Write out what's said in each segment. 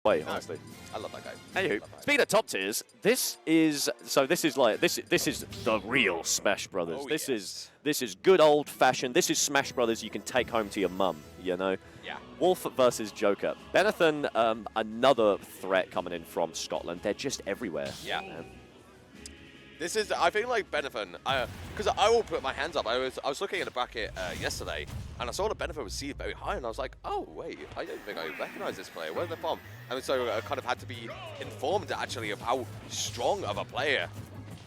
way, honestly. I love that guy. Anywho, speaking of top tiers, this is the real Smash Brothers. Oh, this yes. is good old fashioned. This is Smash Brothers you can take home to your mum, you know? Yeah. Wolf versus Joker. Benathan, another threat coming in from Scotland. They're just everywhere. Yeah. This is, I feel like Benathan, because I will put my hands up. I was looking at the bracket yesterday, and I saw that Benathan was seeded very high, and I was like, oh, wait, I don't think I recognize this player. Where's they from? And so I kind of had to be informed, actually, of how strong of a player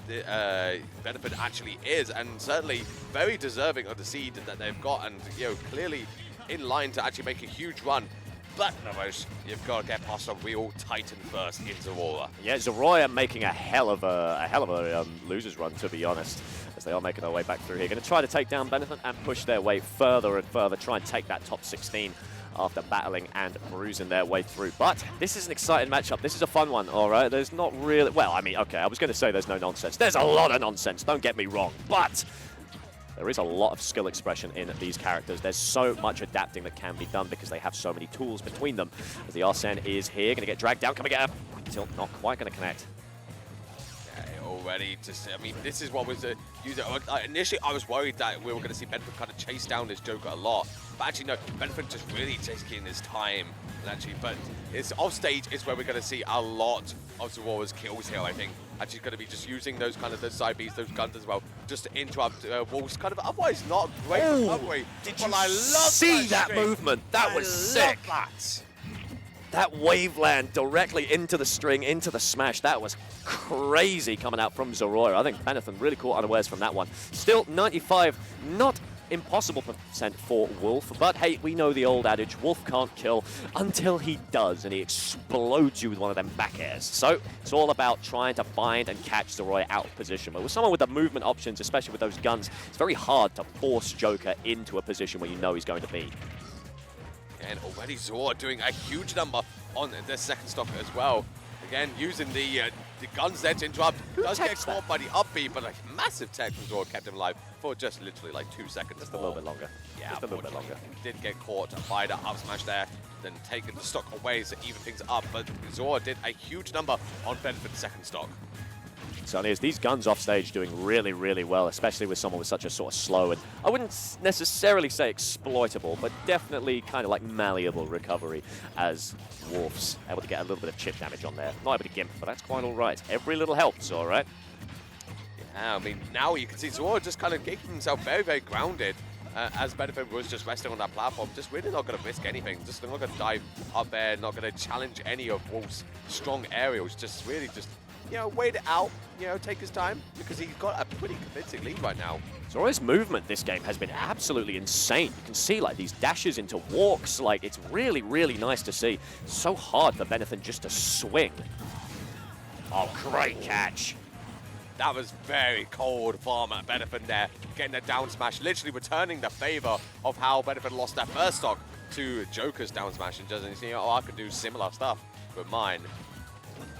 Benathan actually is, and certainly very deserving of the seed that they've got, and, you know, clearly in line to actually make a huge run. But, Novos, you've got to get past a real titan first in Zeroya. Yeah, Zeroya making a hell of a losers run, to be honest, as they are making their way back through here. Going to try to take down Benathan and push their way further and further, try and take that top 16 after battling and bruising their way through. But this is an exciting matchup. This is a fun one, all right? There's not really... Well, I mean, okay, I was going to say there's no nonsense. There's a lot of nonsense, don't get me wrong, but... there is a lot of skill expression in these characters. There's so much adapting that can be done because they have so many tools between them. As the Arsene is here, going to get dragged down, coming at tilt, not quite going to connect. Yeah, already, I mean, this is what was initially I was worried that we were going to see Benathan kind of chase down this Joker a lot. But actually, no, Benathan just really taking his time. And actually, but it's off stage is where we're going to see a lot of Zeroya's kills here, I think. Actually going to be just using those kind of those side Bs, those guns as well, just to interrupt Wolf's kind of otherwise not great recovery. Did you see that movement? That was sick. That waveland directly into the string, into the smash, that was crazy coming out from Zeroya. I think Benathan really caught unawares from that one. Still 95, not impossible % for Wolf, but hey, we know the old adage, Wolf can't kill until he does, and he explodes you with one of them back airs. So it's all about trying to find and catch Zeroya out of position. But with someone with the movement options, especially with those guns, it's very hard to force Joker into a position where you know he's going to be. And already Zeroya doing a huge number on the second stock as well. Again, using the guns there to interrupt. Does get caught by the up B, but a massive tech from Zeroya kept him alive for just literally like 2 seconds. Just a little bit longer. Yeah, just a little bit longer. Did get caught by the up smash there, then taking the stock away to even things up. But Zeroya did a huge number on Benathan's second stock. So is these guns off stage doing really, really well, especially with someone with such a sort of slow and I wouldn't necessarily say exploitable, but definitely kind of like malleable recovery as Wolf's able to get a little bit of chip damage on there. Not able to gimp, but that's quite all right. Every little helps, all right. Yeah, I mean, now you can see Zeroya just kind of keeping himself very, very grounded. As Benathan was just resting on that platform, just really not going to risk anything. Just not going to dive up there, not going to challenge any of Wolf's strong aerials. Just really just, you know, wait it out, you know, take his time, because he's got a pretty convincing lead right now. Zeroya's movement this game has been absolutely insane. You can see like these dashes into walks, like it's really, really nice to see. So hard for Benathan just to swing. Oh, great catch. That was very cold from Benathan there, getting a down smash, literally returning the favor of how Benathan lost that first stock to Joker's down smash, and just, you know, oh, I could do similar stuff with mine.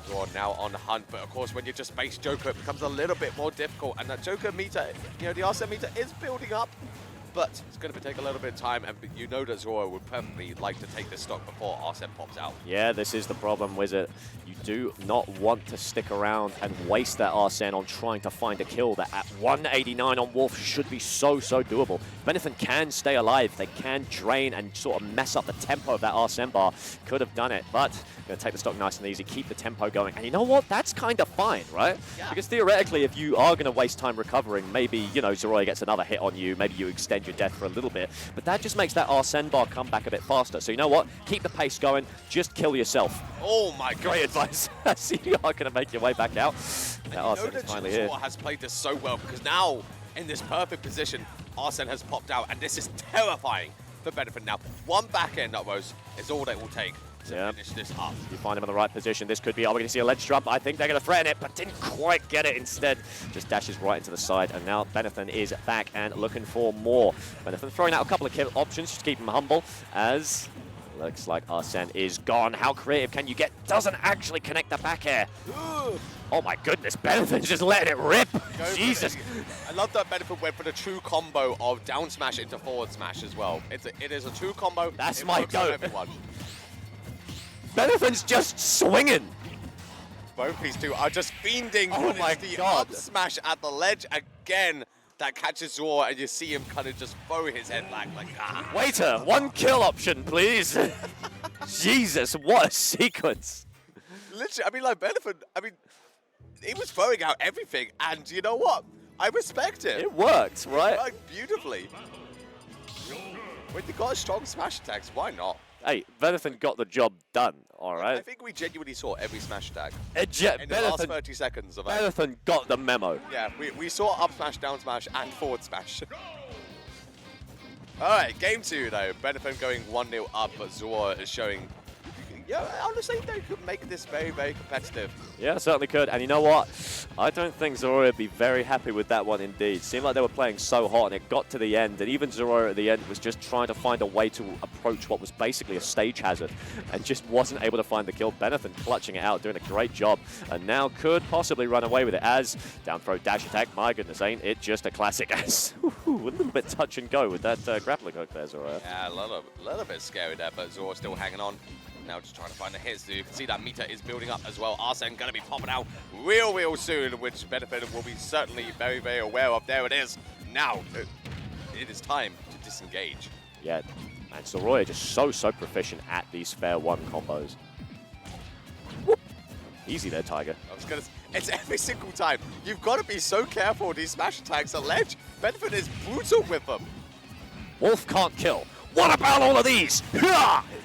You're now on the hunt, but of course when you just base Joker, it becomes a little bit more difficult, and that Joker meter, you know, the Arsene meter is building up, but it's going to take a little bit of time, and you know that Zeroya would probably like to take this stock before Arsene pops out. Yeah, this is the problem, Wizard. You do not want to stick around and waste that Arsene on trying to find a kill that at 189 on Wolf should be so, so doable. Benathan can stay alive. They can drain and sort of mess up the tempo of that Arsene bar. Could have done it, but going to take the stock nice and easy, keep the tempo going. And you know what? That's kind of fine, right? Yeah. Because theoretically, if you are going to waste time recovering, maybe, you know, Zeroya gets another hit on you, maybe you extend your death for a little bit, but that just makes that Arsene bar come back a bit faster. So you know what? Keep the pace going, just kill yourself. Oh my god. Great advice. So you are going to make your way back out. That Arsene is finally here. has played this so well, because now, in this perfect position, Arsene has popped out, and this is terrifying for Benathan now. One back end upwards is all that will take to finish this up. You find him in the right position. This could be, we're going to see a ledge drop. I think they're going to threaten it, but didn't quite get it. Instead, just dashes right into the side, and now Benathan is back and looking for more. Benathan throwing out a couple of kill options just to keep him humble, as looks like Arsene is gone. How creative can you get? Doesn't actually connect the back air. Oh my goodness, Benathan's just letting it rip. Jesus. I love that Benathan went for the true combo of down smash into forward smash as well. It is a true combo. That's my go. Benathan's just swinging. Both these two are just fiending Oh for my the God. up smash at the ledge again. That catches Zor, and you see him kind of just throw his head back like, ah. Waiter, 1 kill option, please. Jesus, what a sequence. Literally, I mean, like, Benathan, I mean, he was throwing out everything, and you know what? I respect it. It worked, right? It worked beautifully. When you got strong smash attacks, why not? Hey, Benathan got the job done, all right? I think we genuinely saw every smash attack In in the last 30 seconds of it. Benathan got the memo. Yeah, we saw up smash, down smash, and forward smash. All right, game 2 though. Benathan going 1-0 up, but Zeroya is showing. Yeah, honestly, they could make this very, very competitive. Yeah, certainly could. And you know what? I don't think Zeroya would be very happy with that one indeed. Seemed like they were playing so hot, and it got to the end. And even Zeroya at the end was just trying to find a way to approach what was basically a stage hazard, and just wasn't able to find the kill. Benathan clutching it out, doing a great job, and now could possibly run away with it as down throw dash attack. My goodness, ain't it just a classic? As a little bit touch and go with that grappling hook there, Zeroya. Yeah, a little bit scary there, but Zeroya still hanging on. Now just trying to find the hits. You can see that meter is building up as well. Arsene going to be popping out real soon, which Benathan will be certainly very, very aware of. There it is. Now, it is time to disengage. Yeah, and Zeroya just so proficient at these fair one combos. Whoop. Easy there, Tiger. I was gonna. It's every single time. You've got to be so careful with these smash attacks at ledge. Benathan is brutal with them. Wolf can't kill. What about all of these?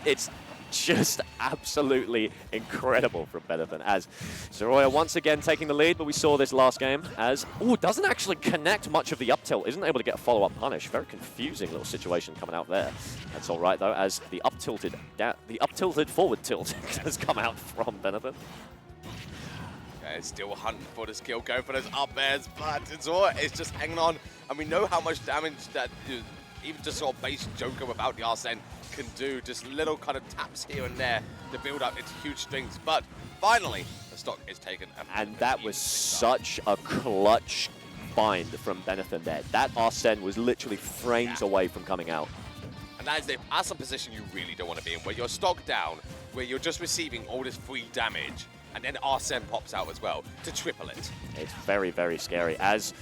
It's just absolutely incredible from Benathan as Zeroya once again taking the lead, but we saw this last game as, doesn't actually connect much of the up tilt, isn't able to get a follow-up punish. Very confusing little situation coming out there. That's all right though, as the up tilted forward tilt has come out from Benathan. Okay, still hunting for this kill, going for those up airs, but Zeroya is just hanging on, and we know how much damage that even just sort of base Joker without the Arsene can do. Just little kind of taps here and there to build up into huge strings. But finally, the stock is taken. And that was such a clutch find from Benathan there. That Arsene was literally frames away from coming out. And that's a position you really don't want to be in, where you're stock down, where you're just receiving all this free damage, and then Arsene pops out as well to triple it. It's very scary as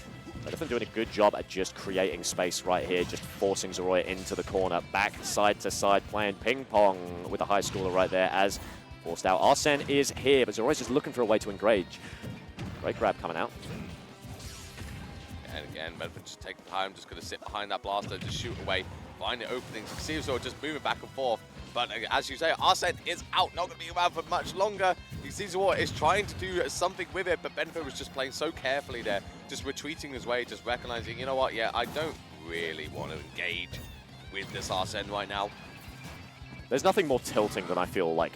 Benathan doing a good job at just creating space right here, just forcing Zeroya into the corner, back side to side, playing ping pong with a high schooler right there as forced out. Arsene is here, but Zeroya's just looking for a way to engage. Great grab coming out. And again, Benathan just taking time, just going to sit behind that blaster, just shoot away, find the openings. You can see him sort of just moving back and forth. But as you say, Arsene is out, not going to be around for much longer. You see Zeroya is trying to do something with it, but Benathan was just playing so carefully there, just retreating his way, just recognizing, you know what, yeah, I don't really want to engage with this Arsene right now. There's nothing more tilting than I feel like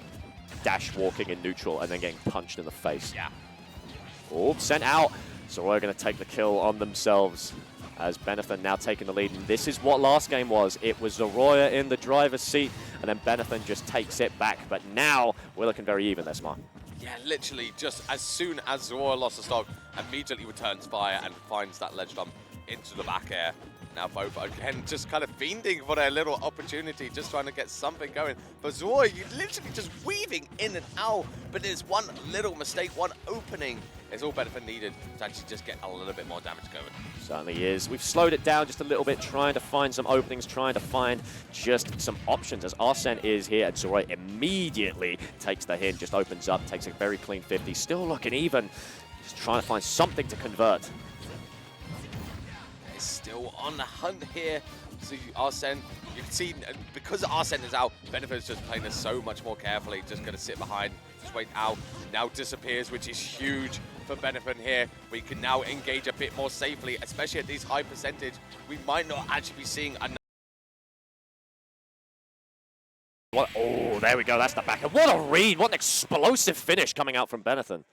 dash walking in neutral and then getting punched in the face. Yeah. Oh, sent out. Zeroya going to take the kill on themselves as Benathan now taking the lead. And this is what last game was. It was Zeroya in the driver's seat, and then Benathan just takes it back. But now we're looking very even there, Smart. Yeah, literally, just as soon as Zeroya lost the stock, immediately returns fire and finds that ledge dump into the back air. Now both, again, just kind of fiending for their little opportunity, just trying to get something going. But Zeroya, you literally just weaving in and out, but there's one little mistake, one opening. It's all Benathan needed to actually just get a little bit more damage going. Certainly is. We've slowed it down just a little bit, trying to find some openings, trying to find just some options as Arsene is here, and Zeroya immediately takes the hit, just opens up, takes a very clean 50, still looking even, just trying to find something to convert. They're still on the hunt here. So Arsene, you can see, because Arsene is out, Benathan is just playing this so much more carefully, just going to sit behind, just wait out, now disappears, which is huge for Benathan here. We can now engage a bit more safely, especially at these high percentage. We might not actually be seeing another. Oh, there we go, that's the back. What a read, what an explosive finish coming out from Benathan.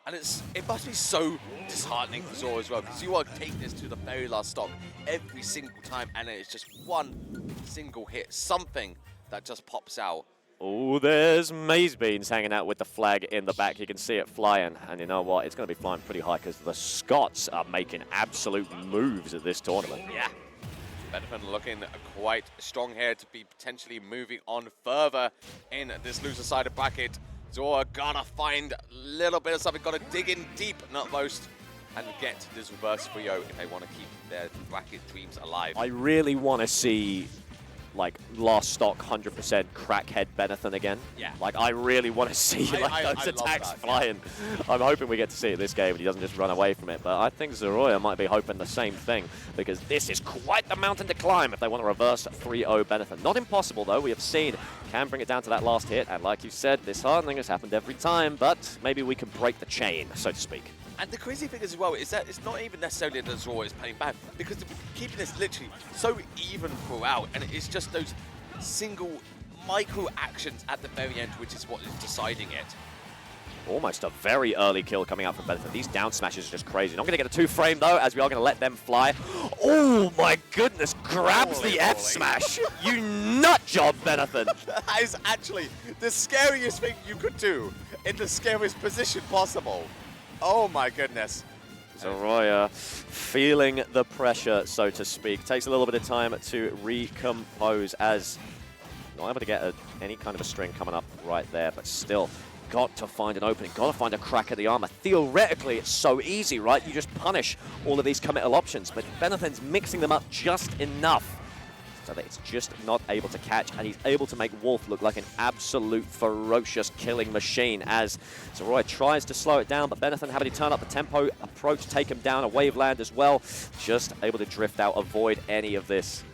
And it must be so disheartening for Zeroya as well, because you want to take this to the very last stock every single time, and it's just one single hit, something that just pops out. Oh, there's Maze Beans hanging out with the flag in the back. You can see it flying, and you know what? It's going to be flying pretty high because the Scots are making absolute moves at this tournament. Yeah. Benathan looking quite strong here to be potentially moving on further in this loser side of bracket. Zeroya gotta find a little bit of something, gotta dig in deep, not most, and get this reverse trio if they want to keep their bracket dreams alive. I really want to see, like, last stock 100% crackhead Benathan again. Yeah. Like, I really want to see those attacks flying. I'm hoping we get to see it this game and he doesn't just run away from it. But I think Zeroya might be hoping the same thing, because this is quite the mountain to climb if they want to reverse 3-0 Benathan. Not impossible, though. We have seen can bring it down to that last hit. And like you said, this hardening has happened every time. But maybe we can break the chain, so to speak. And the crazy thing as well is that it's not even necessarily that Zeroya is playing bad, because they're keeping this literally so even throughout, and it's just those single micro actions at the very end which is what is deciding it. Almost a very early kill coming out from Benathan. These down smashes are just crazy. Not going to get a 2-frame, though, as we are going to let them fly. Oh, my goodness. Grabs the F-smash. You nut job, Benathan. That is actually the scariest thing you could do in the scariest position possible. Oh, my goodness. Zeroya feeling the pressure, so to speak. Takes a little bit of time to recompose, as not able to get any kind of a string coming up right there, but still got to find an opening, got to find a crack at the armor. Theoretically, it's so easy, right? You just punish all of these committal options, but Benathan's mixing them up just enough so that it's just not able to catch, and he's able to make Wolf look like an absolute ferocious killing machine as Zeroya tries to slow it down, but Benathan having to turn up the tempo, approach, take him down, a waveland as well, just able to drift out, avoid any of this.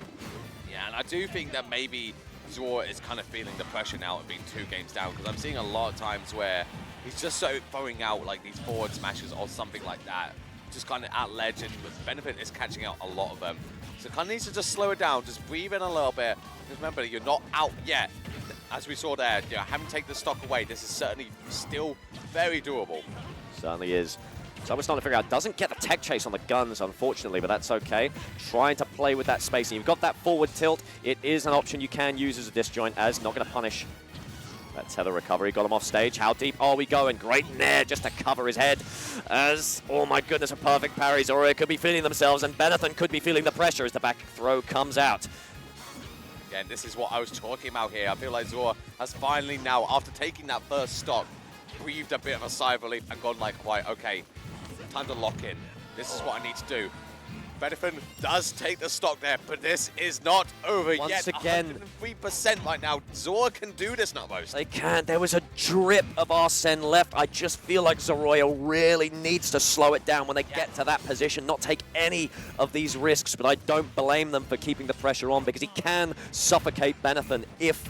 Yeah, and I do think that maybe Zeroya is kind of feeling the pressure now of being 2 games down, because I'm seeing a lot of times where he's just so throwing out like these forward smashes or something like that, just kind of at ledge, and Benathan is catching out a lot of them. So kind of needs to just slow it down, just breathe in a little bit. Just remember, you're not out yet. As we saw there, you know, having to take the stock away, this is certainly still very doable. Certainly is. So we're starting to figure out, doesn't get the tech chase on the guns, unfortunately, but that's okay. Trying to play with that spacing. You've got that forward tilt. It is an option you can use as a disjoint, as not going to punish that tether recovery. Got him off stage. How deep are we going? Great nair just to cover his head. As, oh my goodness, a perfect parry. Zeroya could be feeling themselves, and Benathan could be feeling the pressure as the back throw comes out. Again, this is what I was talking about here. I feel like Zeroya has finally now, after taking that first stock, breathed a bit of a sigh of relief and gone like, right, okay, time to lock in. This is what I need to do. Benathan does take the stock there, but this is not over yet. Once again, 103% right now. Zeroya can do this now, most. They can. There was a drip of Arsene left. I just feel like Zeroya really needs to slow it down when they get to that position, not take any of these risks, but I don't blame them for keeping the pressure on, because he can suffocate Benathan if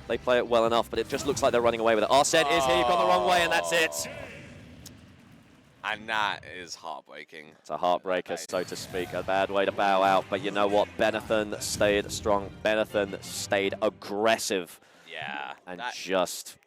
they play it well enough, but it just looks like they're running away with it. Arsene is here, you've gone the wrong way, and that's it. And that is heartbreaking. It's a heartbreaker, so to speak. A bad way to bow out. But you know what? Benathan stayed strong. Benathan stayed aggressive. Yeah. And just